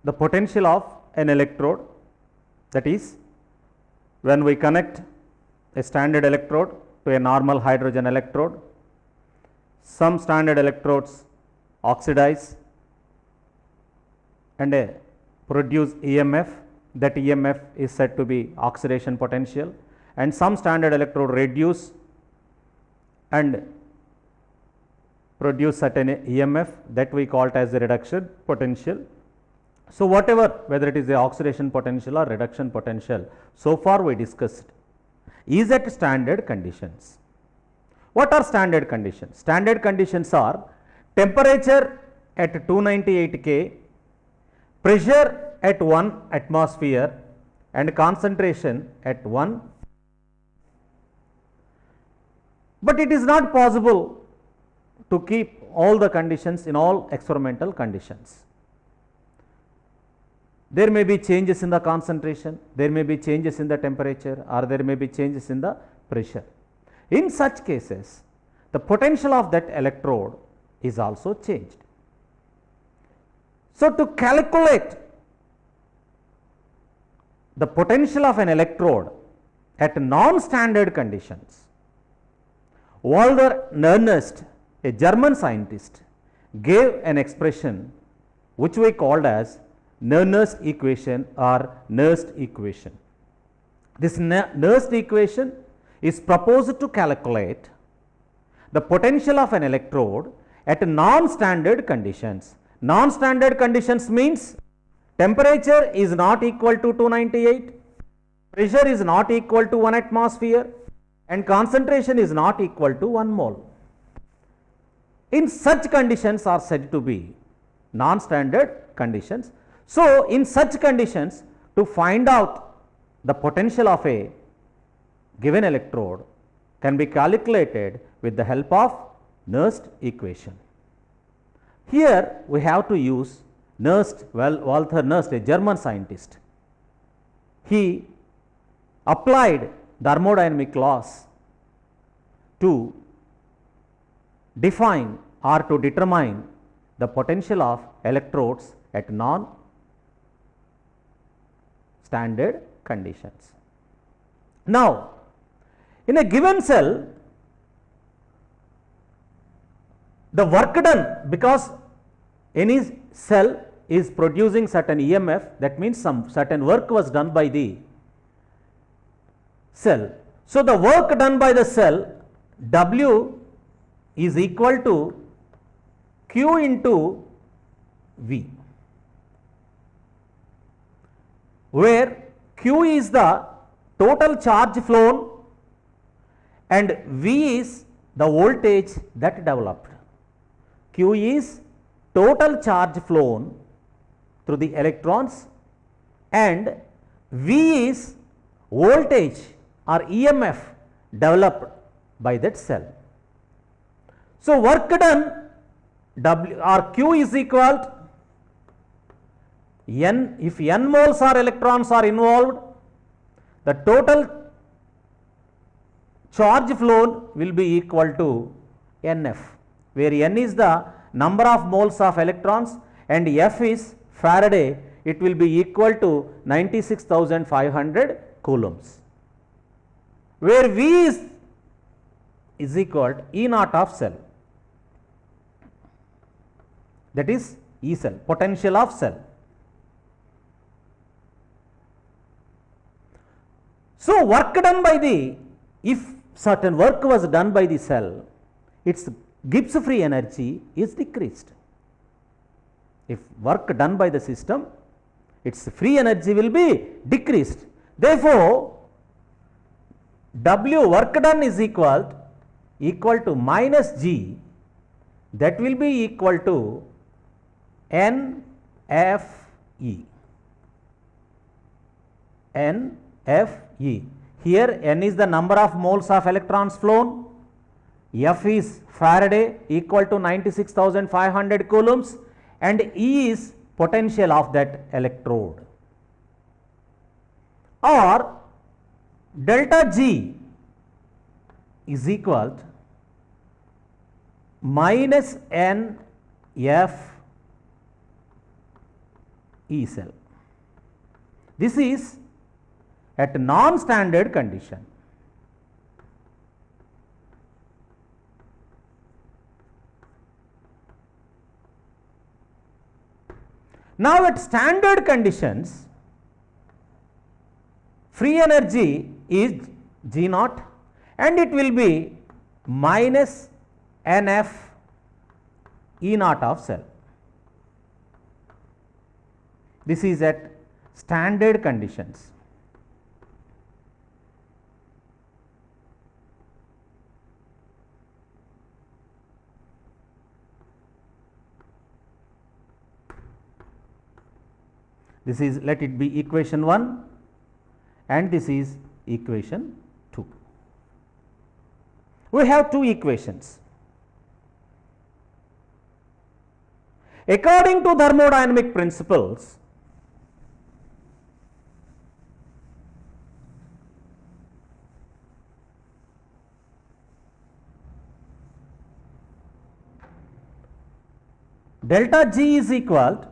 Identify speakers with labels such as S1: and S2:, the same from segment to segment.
S1: the potential of an electrode, that is when we connect a standard electrode to a normal hydrogen electrode, some standard electrodes oxidize and produce EMF. That EMF is said to be oxidation potential, and some standard electrode reduce and produce certain EMF, that we call it as the reduction potential. So, whatever, whether it is the oxidation potential or reduction potential, so far we discussed is at standard conditions. What are standard conditions? Standard conditions are temperature at 298 K, pressure at 1 atmosphere and concentration at 1. But it is not possible to keep all the conditions in all experimental conditions. There may be changes in the concentration, there may be changes in the temperature, or there may be changes in the pressure. In such cases, the potential of that electrode is also changed. So, to calculate the potential of an electrode at non-standard conditions, Walter Nernst, a German scientist, gave an expression which we called as Nernst equation or Nernst equation. This Nernst equation is proposed to calculate the potential of an electrode at non-standard conditions. Non-standard conditions means temperature is not equal to 298, pressure is not equal to 1 atmosphere, and concentration is not equal to 1 mole. In such conditions are said to be non-standard conditions. So, in such conditions, to find out the potential of a given electrode can be calculated with the help of Nernst equation. Here we have to use Nernst, Walther Nernst, a German scientist. He applied thermodynamic laws to define or to determine the potential of electrodes at non-standard conditions. Now, in a given cell, the work done, because any cell is producing certain EMF, that means some certain work was done by the cell. So, the work done by the cell W is equal to Q into V, where Q is the total charge flown and V is the voltage that developed. Q is total charge flown through the electrons and V is voltage or EMF developed by that cell. So, work done W or Q is equal to N, if N moles or electrons are involved, the total charge flown will be equal to NF, where N is the number of moles of electrons and F is Faraday, it will be equal to 96,500 coulombs, where V is equal to E naught of cell, that is E cell, potential of cell. So, work done by if certain work was done by the cell, its Gibbs free energy is decreased. If work done by the system, its free energy will be decreased. Therefore, W work done is equal to minus G, that will be equal to NFE. NFE. Here N is the number of moles of electrons flown, F is Faraday equal to 96,500 coulombs and E is potential of that electrode, or delta G is equal to minus N F E cell. This is at non-standard condition. Now at standard conditions, free energy is G naught and it will be minus NF E naught of cell. This is at standard conditions. This is, let it be equation 1 and this is equation 2. We have two equations. According to thermodynamic principles, delta G is equal to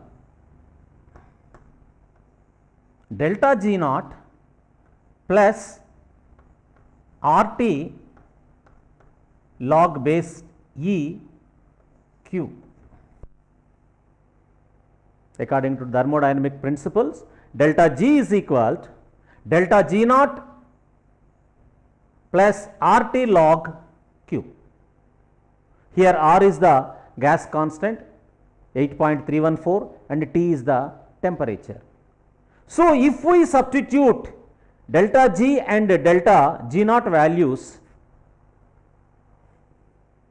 S1: delta G naught plus RT log base E Q. According to thermodynamic principles, delta G is equal to delta G naught plus RT log Q. Here R is the gas constant 8.314 and T is the temperature. So, if we substitute delta G and delta G naught values,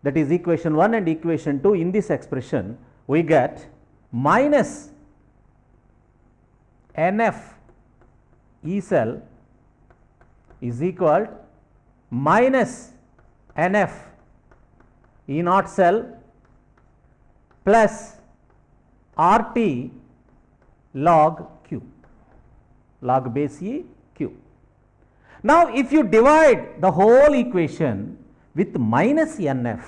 S1: that is equation 1 and equation 2 in this expression, we get minus NF E cell is equal to minus NF E naught cell plus RT log Q, log base E Q. Now, if you divide the whole equation with minus NF,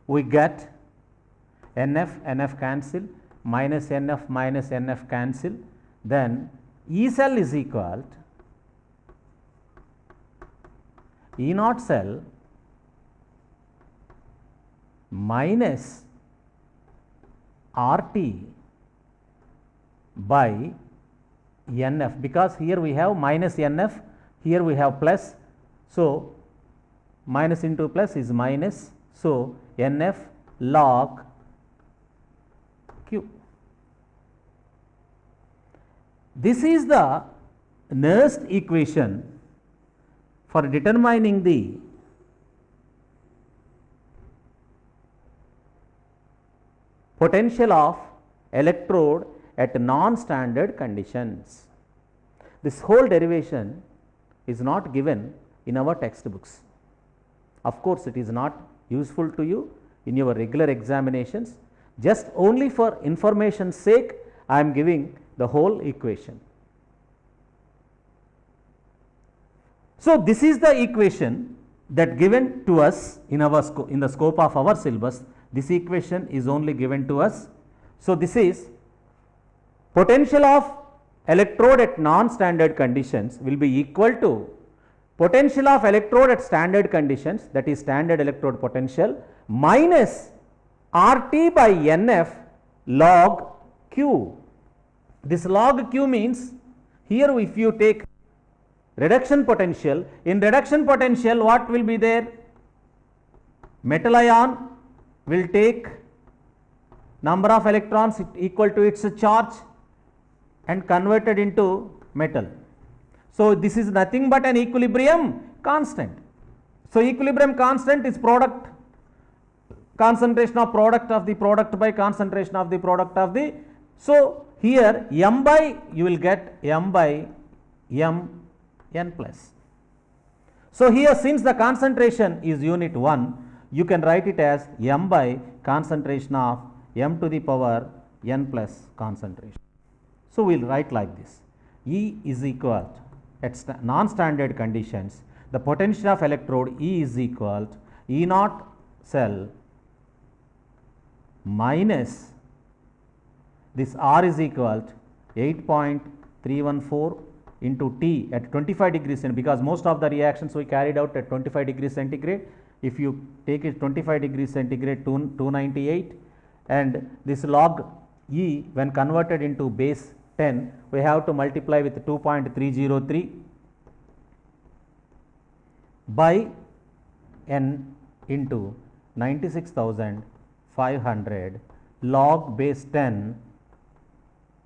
S1: we get NF cancel, minus NF cancel, then E cell is equal to E naught cell minus RT by NF, because here we have minus NF, here we have plus. So, minus into plus is minus. So, NF log Q. This is the Nernst equation for determining the potential of electrode at non-standard conditions. This whole derivation is not given in our textbooks. Of course, it is not useful to you in your regular examinations. Just only for information's sake, I am giving the whole equation. So, this is the equation that given to us in our in the scope of our syllabus. This equation is only given to us. So, this is potential of electrode at non-standard conditions will be equal to potential of electrode at standard conditions, that is standard electrode potential, minus RT by NF log Q. This log Q means here if you take reduction potential, in reduction potential what will be there? Metal ion will take number of electrons equal to its charge and converted into metal. So, this is nothing but an equilibrium constant. So, equilibrium constant is product, concentration of product by concentration of the product of the. So, here M by, you will get M by M n plus. So, here since the concentration is unit 1, you can write it as M by concentration of M to the power n plus concentration. So, we will write like this: E is equal to at non-standard conditions, the potential of electrode E is equal to E naught cell minus this R is equal to 8.314 into T at 25 degrees centigrade, because most of the reactions we carried out at 25 degrees centigrade. If you take it 25 degrees centigrade, 298, and this log E when converted into base 10, we have to multiply with 2.303 by n into 96,500 log base 10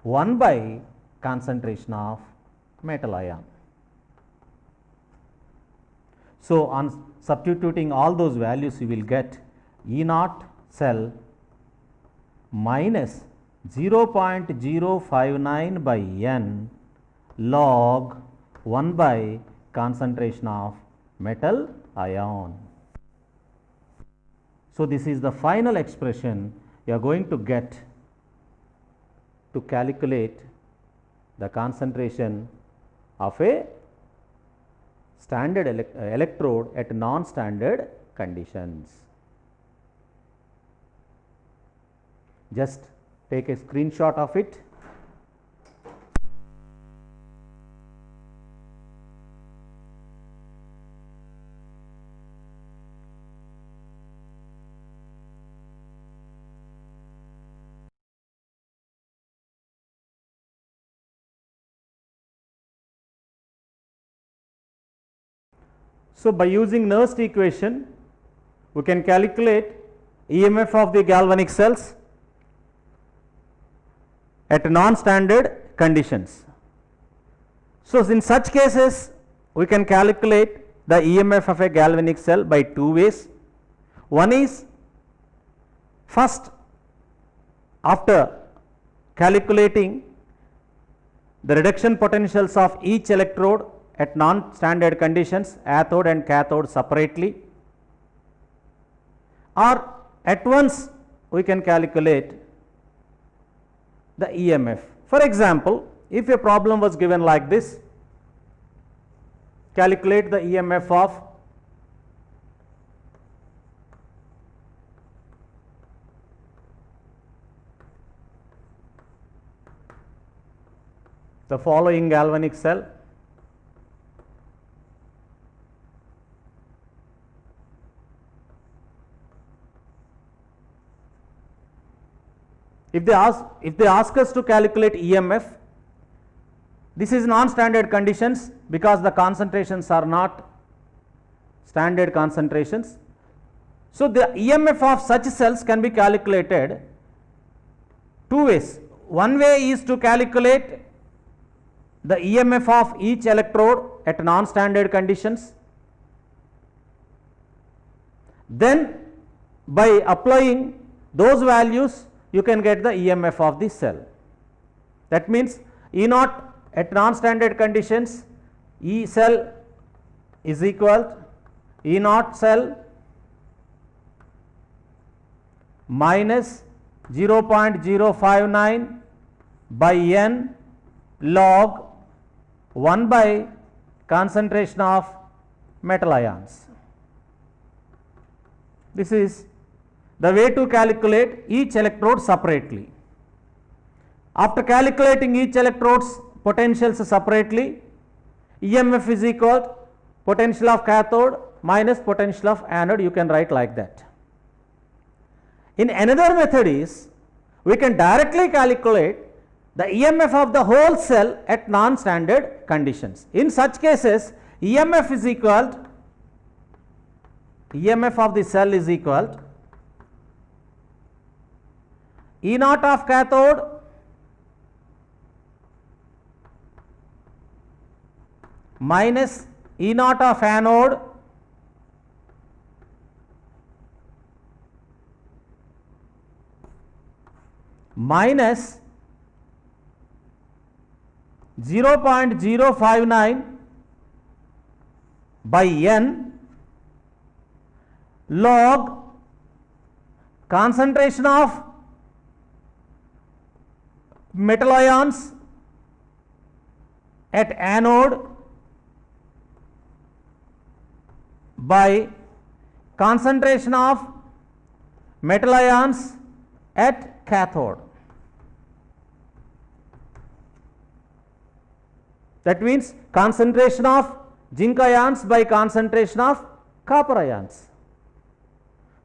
S1: 1 by concentration of metal ion. So, on substituting all those values, you will get E naught cell minus 0.059 by n log 1 by concentration of metal ion. So, this is the final expression you are going to get to calculate the concentration of a standard electrode at non-standard conditions. Just take a screenshot of it. So, by using Nernst equation, we can calculate EMF of the galvanic cells at non-standard conditions. So, in such cases, we can calculate the EMF of a galvanic cell by two ways. One is, first, after calculating the reduction potentials of each electrode at non-standard conditions, anode and cathode separately, or at once we can calculate the EMF. For example, if a problem was given like this, calculate the EMF of the following galvanic cell. If they ask us to calculate EMF, this is non-standard conditions because the concentrations are not standard concentrations. So, the EMF of such cells can be calculated two ways. One way is to calculate the EMF of each electrode at non-standard conditions. Then, by applying those values, you can get the EMF of the cell. That means, E naught at non-standard conditions, E cell is equal to E naught cell minus 0.059 by n log 1 by concentration of metal ions. This is the way to calculate each electrode separately. After calculating each electrode's potentials separately, EMF is equal to potential of cathode minus potential of anode. You can write like that. In another method is, we can directly calculate the EMF of the whole cell at non-standard conditions. In such cases, EMF is equal to, EMF of the cell is equal to E naught of cathode minus E naught of anode minus 0.059 by n log concentration of metal ions at anode by concentration of metal ions at cathode. That means concentration of zinc ions by concentration of copper ions.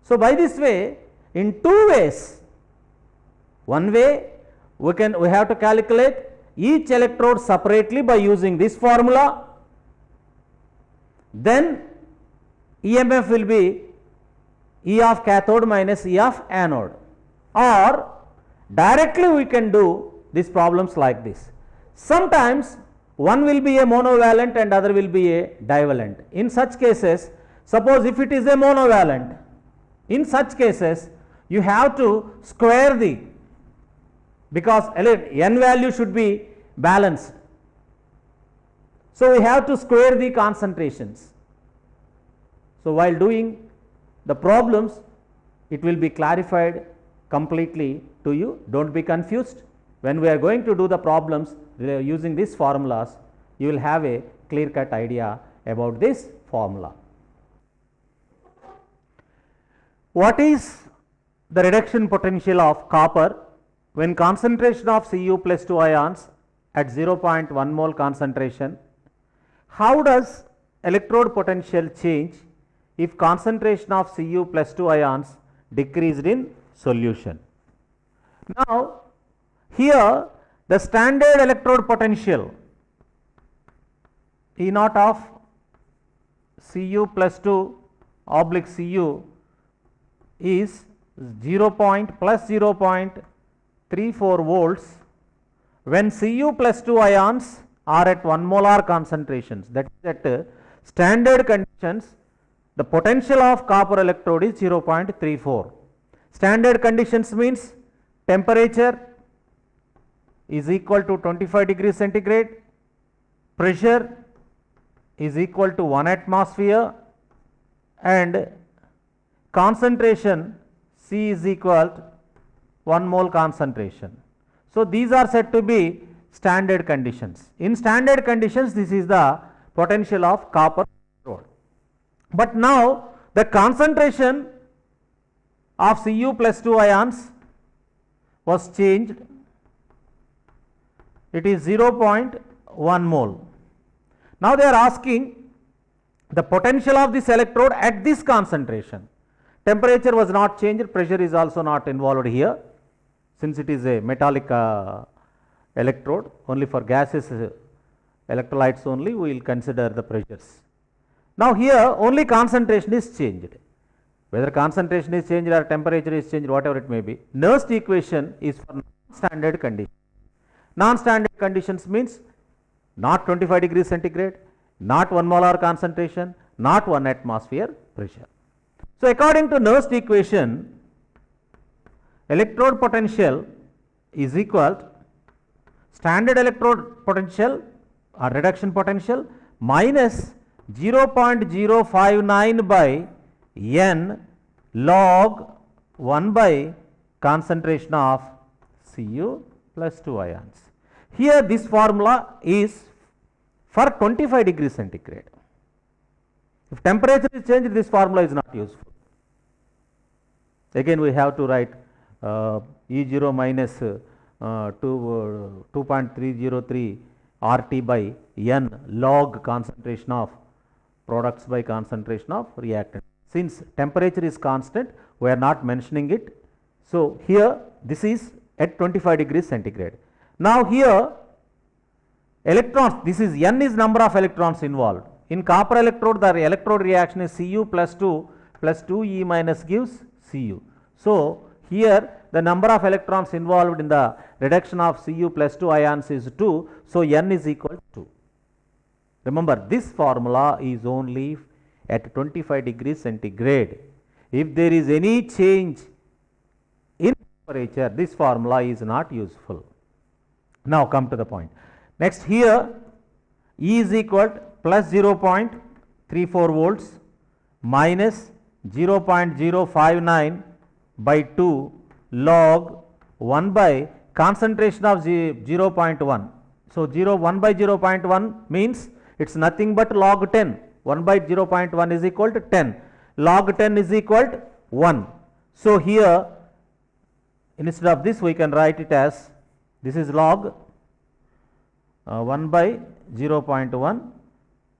S1: So by this way, in two ways, one way we have to calculate each electrode separately by using this formula, then EMF will be E of cathode minus E of anode, or directly we can do these problems like this. Sometimes one will be a monovalent and other will be a divalent. In such cases, suppose if it is a monovalent, in such cases you have to square the, because n value should be balanced. So we have to square the concentrations. So while doing the problems, it will be clarified completely to you. Don't be confused. When we are going to do the problems using these formulas, you will have a clear cut idea about this formula. What is the reduction potential of copper when concentration of Cu plus 2 ions at 0.1 mole concentration? How does electrode potential change if concentration of Cu plus 2 ions decreased in solution? Now, here the standard electrode potential E naught of Cu plus 2 oblique Cu is 0.34 volts when Cu plus 2 ions are at 1 molar concentrations. That is, at standard conditions, the potential of copper electrode is 0.34. Standard conditions means temperature is equal to 25 degrees centigrade, pressure is equal to 1 atmosphere, and concentration C is equal to 1 mole concentration. So these are said to be standard conditions. In standard conditions, this is the potential of copper electrode. But now the concentration of Cu plus 2 ions was changed. It is 0.1 mole. Now they are asking the potential of this electrode at this concentration. Temperature was not changed, pressure is also not involved here, since it is a metallic electrode. Only for gases electrolytes only we will consider the pressures. Now here only concentration is changed. Whether concentration is changed or temperature is changed, whatever it may be, Nernst equation is for non-standard conditions. Non-standard conditions means not 25 degrees centigrade, not 1 molar concentration, not 1 atmosphere pressure. So according to Nernst equation, electrode potential is equal to standard electrode potential or reduction potential minus 0.059 by n log 1 by concentration of Cu plus 2 ions. Here this formula is for 25 degrees centigrade. If temperature is changed, this formula is not useful. Again we have to write E0 minus 2.303 RT by n log concentration of products by concentration of reactant. Since temperature is constant, we are not mentioning it. So here this is at 25 degrees centigrade. Now here electrons, this is n is number of electrons involved. In copper electrode, the electrode reaction is Cu plus 2 E minus gives Cu. So here the number of electrons involved in the reduction of Cu plus 2 ions is 2. So n is equal to 2. Remember, this formula is only at 25 degrees centigrade. If there is any change in temperature, this formula is not useful. Now come to the point. Next, here E is equal to plus 0.34 volts minus 0.059 by 2 log 1 by concentration of 0.1. So 1 by 0.1 means it is nothing but log 10. 1 by 0.1 is equal to 10. Log 10 is equal to 1. So, here instead of this we can write it as this is log 1 by 0.1.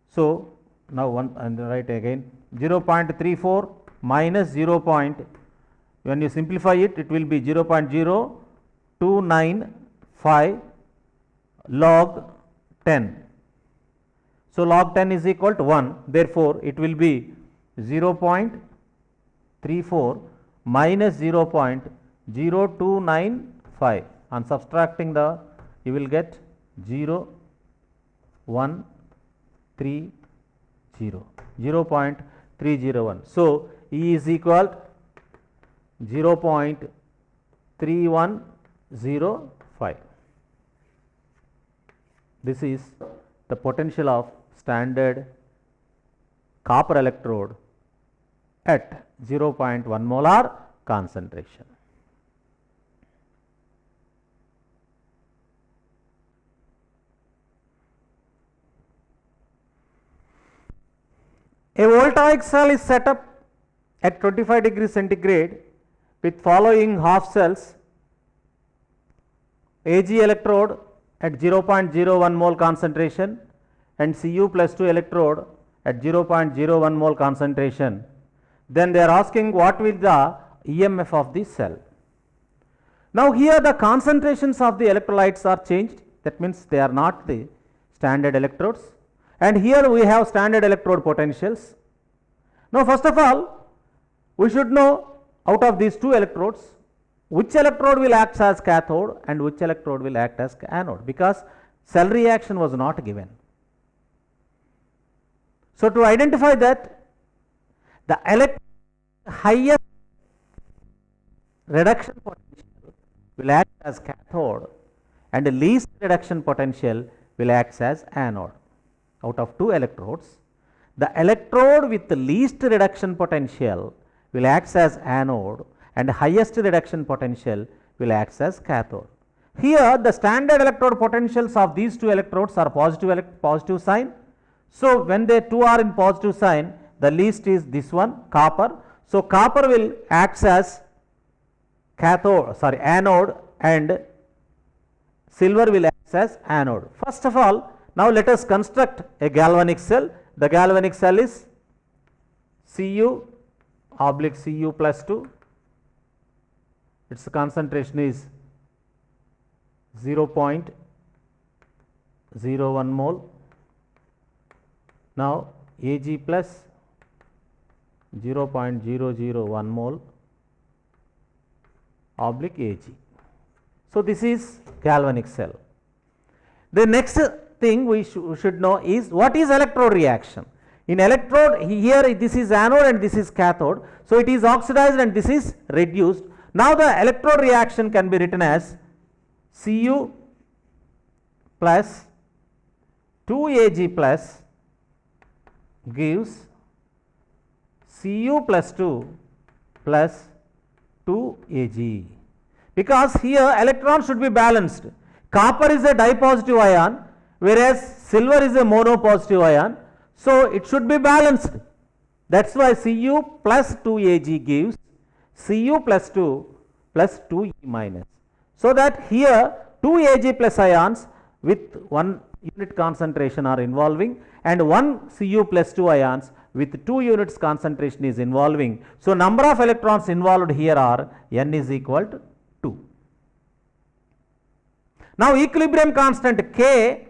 S1: So, now 1 and write again 0.34 minus 0. When you simplify it, it will be 0.0295 log 10. So, log 10 is equal to 1. Therefore, it will be 0.34 minus 0.0295. On subtracting the, you will get 0.301. So, E is equal to 0.3105. This is the potential of standard copper electrode at 0.1 molar concentration. A voltaic cell is set up at 25 degrees centigrade with following half cells: Ag electrode at 0.01 mole concentration and Cu plus 2 electrode at 0.01 mole concentration. Then they are asking what will the EMF of the cell. Now, here the concentrations of the electrolytes are changed, that means they are not the standard electrodes, and here we have standard electrode potentials. Now, first of all, we should know out of these two electrodes which electrode will act as cathode and which electrode will act as anode, because cell reaction was not given. So, to identify that, the highest reduction potential will act as cathode and the least reduction potential will act as anode. Out of two electrodes, the electrode with the least reduction potential will act as anode and the highest reduction potential will act as cathode. Here the standard electrode potentials of these two electrodes are positive sign. So, when they two are in positive sign, the least is this one, copper. So, copper will act as anode and silver will act as anode. First of all, now let us construct a galvanic cell. The galvanic cell is Cu oblique Cu plus 2. Its concentration is 0.01 mole. Now, Ag plus 0.001 mole oblique Ag. So, this is galvanic cell. The next thing we should know is what is electrode reaction. In electrode, here this is anode and this is cathode. So, it is oxidized and this is reduced. Now, the electrode reaction can be written as Cu plus 2Ag plus gives Cu plus 2 plus 2Ag, because here electrons should be balanced. Copper is a dipositive ion, whereas silver is a monopositive ion. So, it should be balanced. That is why Cu plus 2Ag gives Cu plus 2 plus 2E minus. So, that here 2Ag plus ions with 1 unit concentration are involving and 1 Cu plus 2 ions with 2 units concentration is involving. So, number of electrons involved here are N is equal to 2. Now, equilibrium constant K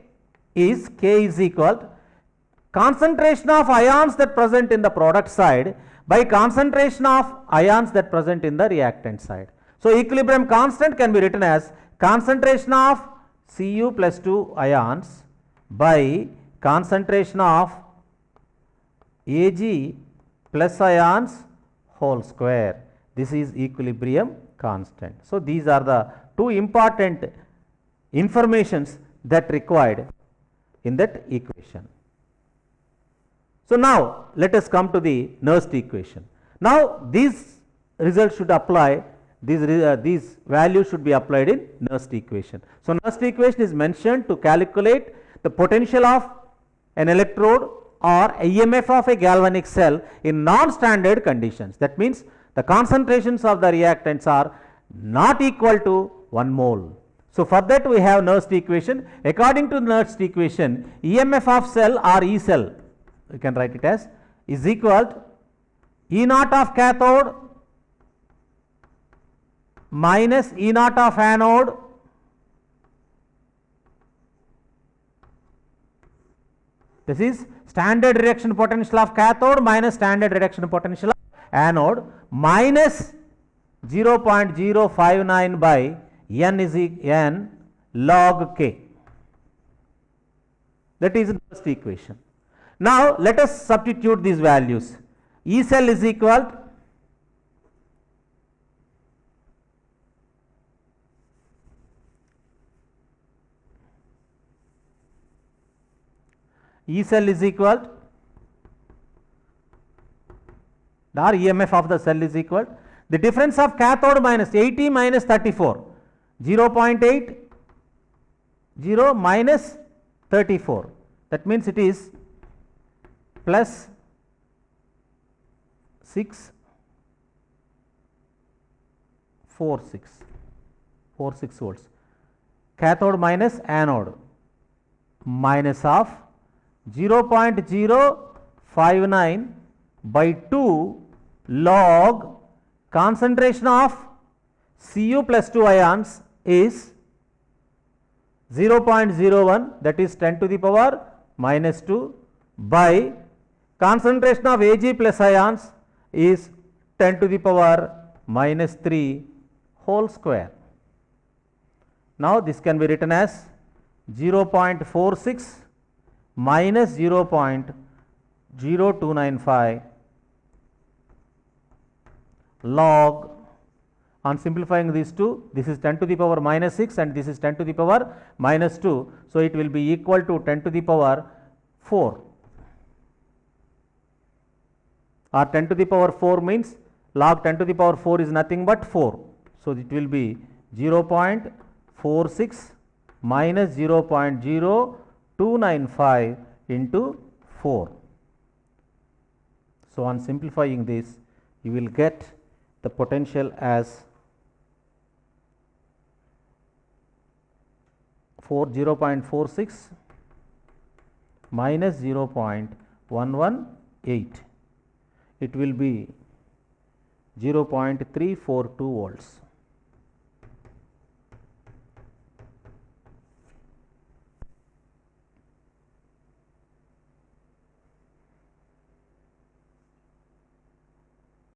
S1: is equal to concentration of ions that present in the product side by concentration of ions that present in the reactant side. So, equilibrium constant can be written as concentration of Cu plus 2 ions by concentration of Ag plus ions whole square. This is equilibrium constant. So, these are the two important informations that required in that equation. So, now let us come to the Nernst equation. Now, these results should apply, these values should be applied in Nernst equation. So, Nernst equation is mentioned to calculate the potential of an electrode or EMF of a galvanic cell in non-standard conditions. That means the concentrations of the reactants are not equal to 1 mole. So, for that we have Nernst equation. According to Nernst equation, EMF of cell or E cell, we can write it as, is equal to E naught of cathode minus E naught of anode this is standard reduction potential of cathode minus standard reduction potential of anode minus 0.059 by n is n log k. That is the first equation. Now, let us substitute these values. E cell is equal to E cell is equal to, or EMF of the cell is equal to the difference of cathode minus 80 minus 34, 0.8, 0 minus 34. That means it is plus 46 volts. Cathode minus anode minus of 0.059 by 2 log concentration of Cu plus 2 ions is 0.01, that is 10 to the power minus 2 by concentration of Ag plus ions is 10 to the power minus 3 whole square. Now, this can be written as 0.46 minus 0.0295 log, on simplifying these two, this is 10 to the power minus 6 and this is 10 to the power minus 2. So, it will be equal to 10 to the power 4, or 10 to the power 4 means log 10 to the power 4 is nothing but 4. So, it will be 0.46 minus 0.0295 into 4. So, on simplifying this, you will get the potential as 0.46 minus 0.118. It will be 0.342 volts.